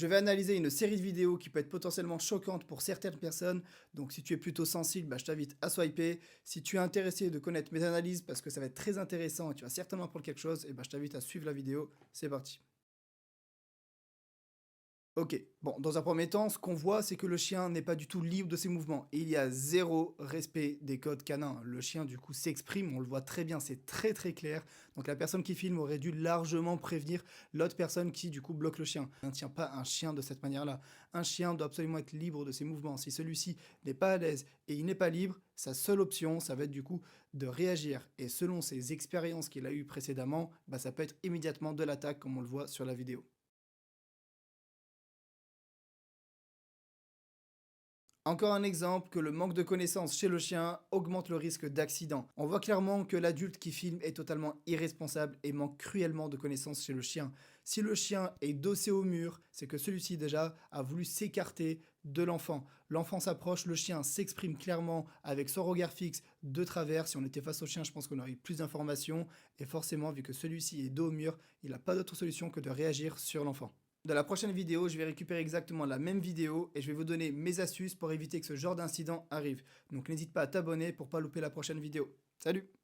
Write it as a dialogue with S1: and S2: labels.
S1: Je vais analyser une série de vidéos qui peut être potentiellement choquante pour certaines personnes, donc si tu es plutôt sensible, je t'invite à swiper. Si tu es intéressé de connaître mes analyses parce que ça va être très intéressant et tu vas certainement apprendre quelque chose, je t'invite à suivre la vidéo. C'est parti. Ok, bon, dans un premier temps, ce qu'on voit, c'est que le chien n'est pas du tout libre de ses mouvements. Et il y a zéro respect des codes canins. Le chien, du coup, s'exprime, on le voit très bien, c'est très très clair. Donc la personne qui filme aurait dû largement prévenir l'autre personne qui, du coup, bloque le chien. On ne tient pas un chien de cette manière-là. Un chien doit absolument être libre de ses mouvements. Si celui-ci n'est pas à l'aise et il n'est pas libre, sa seule option, ça va être du coup de réagir. Et selon ses expériences qu'il a eues précédemment, ça peut être immédiatement de l'attaque, comme on le voit sur la vidéo. Encore un exemple que le manque de connaissances chez le chien augmente le risque d'accident. On voit clairement que l'adulte qui filme est totalement irresponsable et manque cruellement de connaissances chez le chien. Si le chien est dossé au mur, c'est que celui-ci déjà a voulu s'écarter de l'enfant. L'enfant s'approche, le chien s'exprime clairement avec son regard fixe de travers. Si on était face au chien, je pense qu'on aurait eu plus d'informations. Et forcément, vu que celui-ci est dos au mur, il n'a pas d'autre solution que de réagir sur l'enfant. Dans la prochaine vidéo, je vais récupérer exactement la même vidéo et je vais vous donner mes astuces pour éviter que ce genre d'incident arrive. Donc n'hésite pas à t'abonner pour pas louper la prochaine vidéo. Salut!